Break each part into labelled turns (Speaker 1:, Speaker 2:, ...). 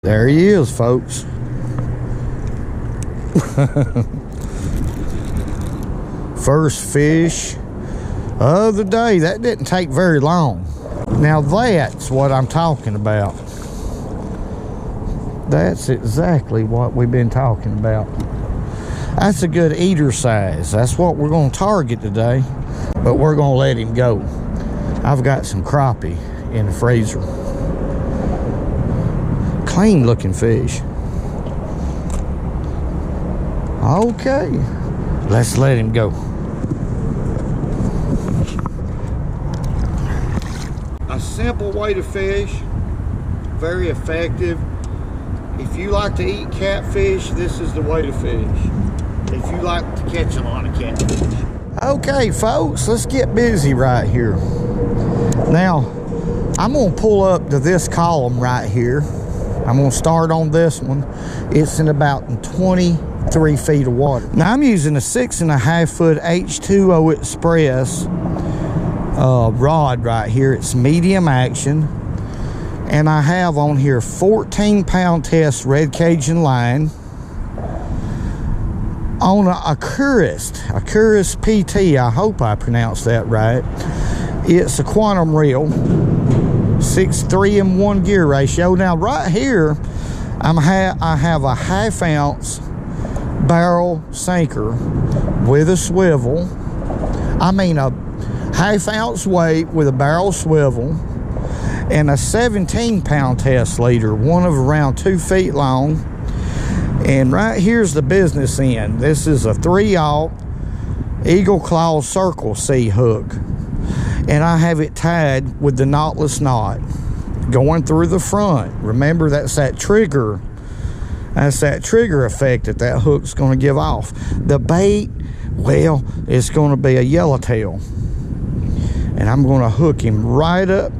Speaker 1: There he is, folks. First fish of the day. That didn't take very long. Now that's what I'm talking about. That's exactly what we've been talking about. That's a good eater size. That's what we're going to target today, but we're going to let him go. I've got some crappie in the freezer. Clean looking fish. Okay, let's let him go. A simple way to fish, very effective. If you like to eat catfish, this is the way to fish. If you like to catch a lot of catfish. Okay, folks, let's get busy right here. Now, I'm gonna pull up to this column right here. I'm gonna start on this one. It's in about 23 feet of water. Now I'm using a 6.5 foot H2O Express rod right here. It's medium action. And I have on here 14-pound test red Cajun line on a Curus PT. I hope I pronounced that right. It's a quantum reel. 6-3-1 gear ratio. Now right here I have a 1/2 ounce barrel sinker with a swivel. I mean a 1/2 ounce weight with a barrel swivel, and a 17-pound test leader, one of around 2 feet long. And right here's the business end. This is a 3/0 Eagle Claw Circle C hook. And I have it tied with the knotless knot going through the front. Remember, that's that trigger. That's that trigger effect that hook's going to give off. The bait, well, it's going to be a yellowtail. And I'm going to hook him right up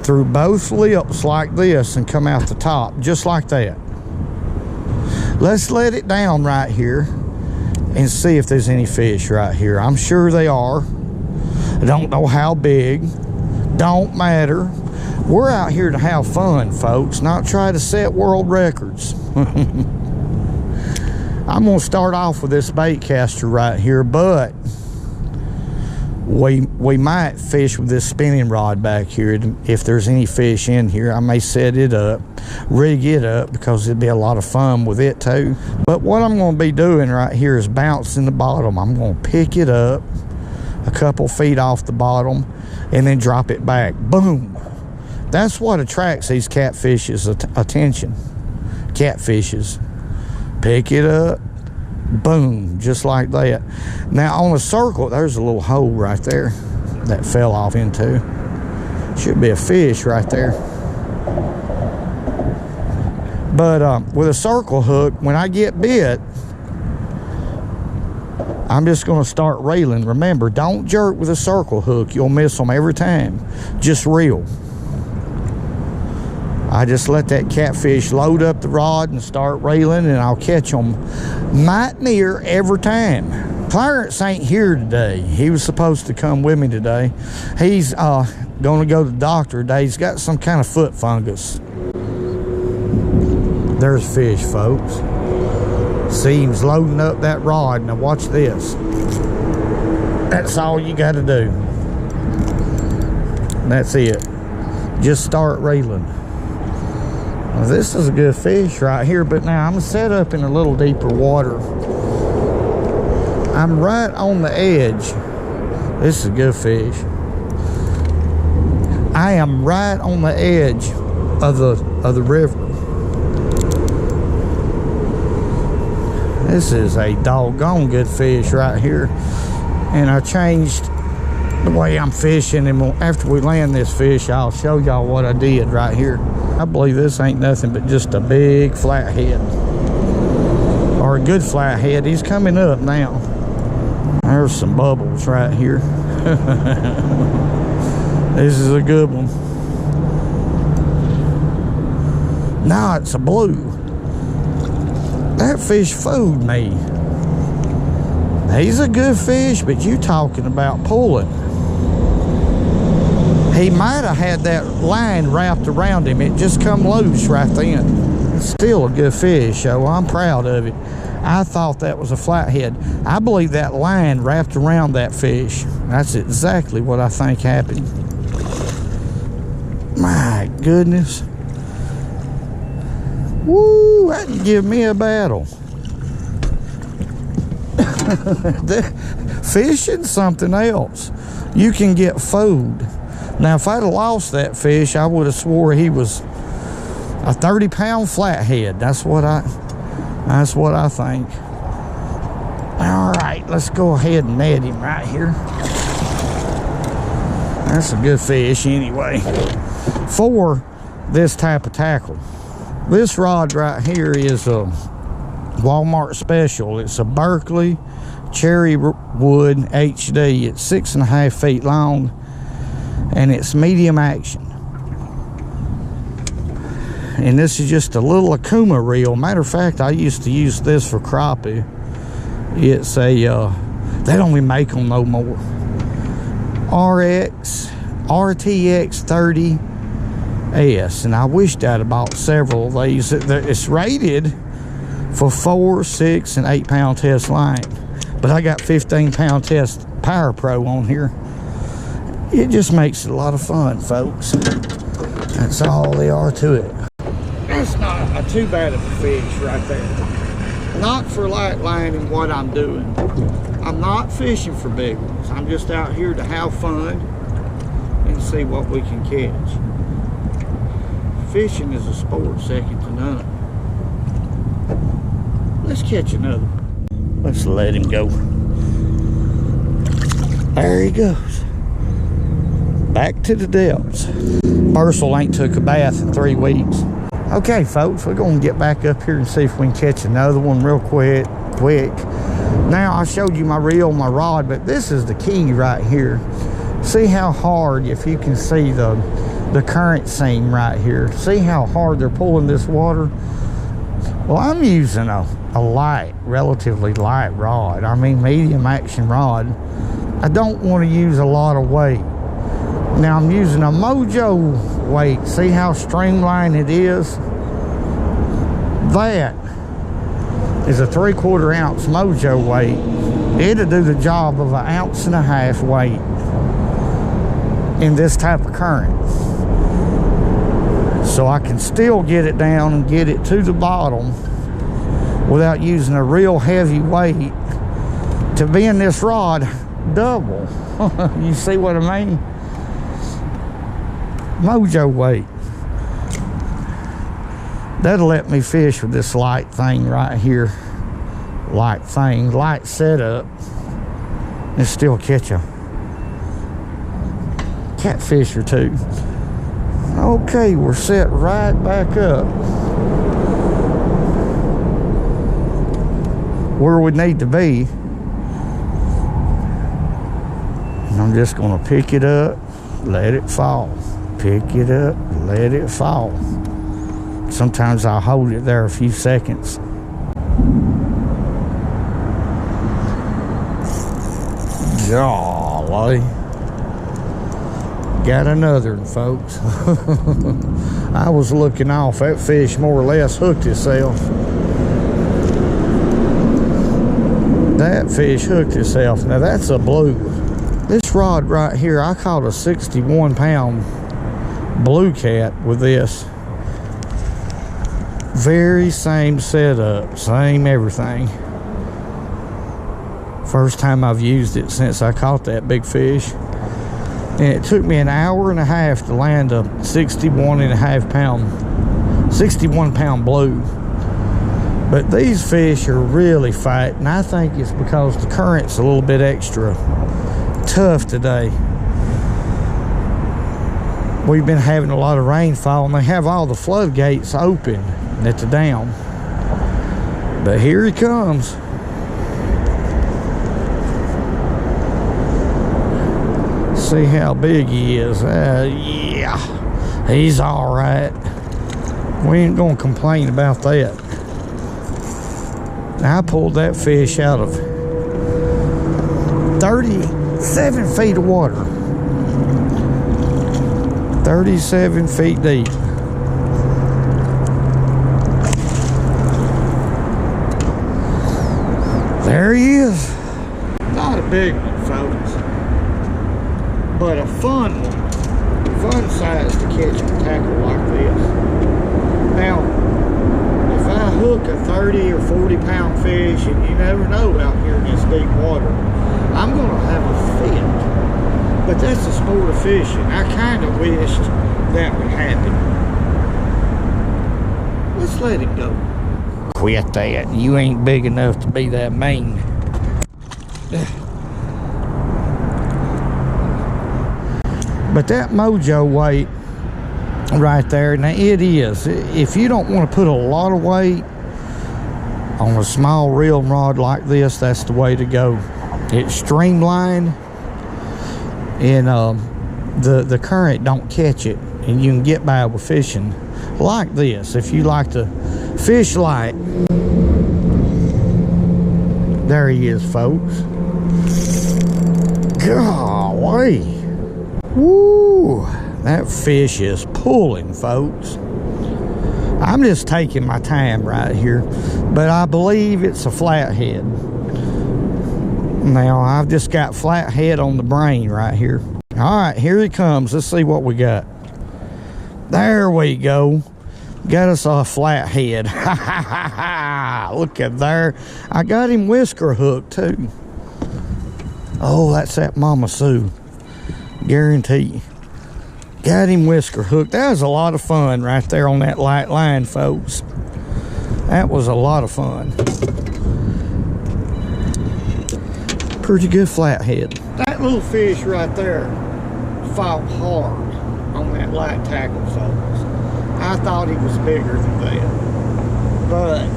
Speaker 1: through both lips like this and come out the top, just like that. Let's let it down right here and see if there's any fish right here. I'm sure they are. I don't know how big. Don't matter. We're out here to have fun, folks, not try to set world records. I'm going to start off with this bait caster right here, but we might fish with this spinning rod back here. If there's any fish in here, I may set it up, rig it up, because it'd be a lot of fun with it too. But what I'm going to be doing right here is bouncing the bottom. I'm going to pick it up a couple feet off the bottom and then drop it back. Boom. That's what attracts these catfish's attention. Catfishes. Pick it up. Boom. Just like that. Now on a circle, there's a little hole right there that fell off into. Should be a fish right there. But with a circle hook, when I get bit, I'm just going to start reeling. Remember, don't jerk with a circle hook. You'll miss them every time. Just reel. I just let that catfish load up the rod and start reeling, and I'll catch them might near every time. Clarence ain't here today. He was supposed to come with me today. He's going to go to the doctor today. He's got some kind of foot fungus. There's fish, folks. See, he's loading up that rod. Now watch this. That's all you got to do. That's it. Just start reeling. Now, this is a good fish right here, but now I'm going to set up in a little deeper water. I'm right on the edge. This is a good fish. I am right on the edge of the river. This is a doggone good fish right here. And I changed the way I'm fishing, and after we land this fish, I'll show y'all what I did right here. I believe this ain't nothing but just a big flathead, or a good flathead. He's coming up now. There's some bubbles right here. This is a good one. Now it's a blue. That fish fooled me. He's a good fish, but you talking about pulling. He might have had that line wrapped around him. It just come loose right then. It's still a good fish, so I'm proud of it. I thought that was a flathead. I believe that line wrapped around that fish. That's exactly what I think happened. My goodness. Woo, that can give me a battle. Fishing something else. You can get food. Now, if I'd have lost that fish, I would have swore he was a 30-pound flathead. That's what I think. All right, let's go ahead and net him right here. That's a good fish anyway for this type of tackle. This rod right here is a Walmart special. It's a Berkeley Cherry Wood HD. It's 6.5 feet long and it's medium action. And this is just a little Akuma reel. Matter of fact, I used to use this for crappie. It's a they don't even make them no more. RTX 30S, and I wished I'd have bought several of these. It's rated for 4, 6, and 8 pound test line, but I got 15-pound test Power Pro on here. It just makes it a lot of fun, folks. That's all there are to it. That's not too bad of a fish right there. Not for light lining what I'm doing. I'm not fishing for big ones. I'm just out here to have fun and see what we can catch. Fishing is a sport second to none. Let's catch another one. Let's let him go. There he goes. Back to the depths. Ursel ain't took a bath in 3 weeks. Okay, folks, we're gonna get back up here and see if we can catch another one real quick. Now, I showed you my reel, my rod, but this is the key right here. See how hard, if you can see the current seam right here. See how hard they're pulling this water? Well, I'm using a light, relatively light rod. I mean, medium action rod. I don't want to use a lot of weight. Now, I'm using a Mojo weight. See how streamlined it is? That is a 3/4 ounce Mojo weight. It'll do the job of 1.5 ounces weight in this type of current. So I can still get it down and get it to the bottom without using a real heavy weight to be in this rod double. You see what I mean? Mojo weight. That'll let me fish with this light thing right here. Light thing, light setup, and still catch a catfish or two. Okay, we're set right back up where we need to be. And I'm just gonna pick it up, let it fall. Pick it up, let it fall. Sometimes I'll hold it there a few seconds. Golly. Got another one, folks. I was looking off. That fish more or less hooked itself. That fish hooked itself. Now that's a blue. This rod right here, I caught a 61-pound blue cat with this. Very same setup, same everything. First time I've used it since I caught that big fish. And it took me 1.5 hours to land a 61-pound blue. But these fish are really fighting. I think it's because the current's a little bit extra tough today. We've been having a lot of rainfall and they have all the floodgates open at the dam. But here he comes. See how big he is. Yeah, he's all right. We ain't gonna complain about that. Now, I pulled that fish out of 37 feet of water. 37 feet deep. There he is. Not a big one, folks, but a fun one. Fun size to catch a tackle like this. Now, if I hook a 30 or 40 pound fish, and you never know out here in this deep water, I'm gonna have a fit. But that's the sport of fishing. I kind of wished that would happen. Let's let it go. Quit that. You ain't big enough to be that mean. But that mojo weight right there, now it is. If you don't want to put a lot of weight on a small reel rod like this, that's the way to go. It's streamlined, and the current don't catch it, and you can get by with fishing like this. If you like to fish light, there he is, folks. Golly. Woo, that fish is pulling, folks. I'm just taking my time right here, but I believe it's a flathead. Now, I've just got flathead on the brain right here. All right, here he comes. Let's see what we got. There we go. Got us a flathead. Look at there. I got him whisker hooked, too. Oh, that's that Mama Sue. Guarantee. Got him whisker hooked. That was a lot of fun right there on that light line, folks. That was a lot of fun. Pretty good flathead. That little fish right there fought hard on that light tackle, folks. I thought he was bigger than that, but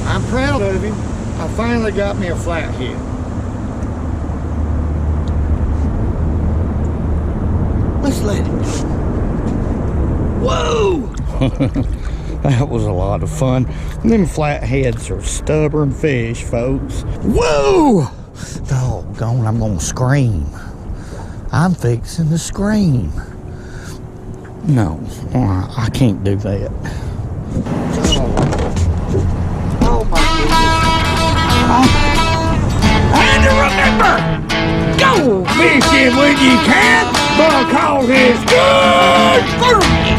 Speaker 1: I'm proud of him. I finally got me a flathead. Let's let it go. Whoa! That was a lot of fun. Them flatheads are stubborn fish, folks. Whoa! Doggone, I'm gonna scream. I'm fixing to scream. No, I can't do that. Oh my goodness. And remember, go fishing when you can, because it's good for you.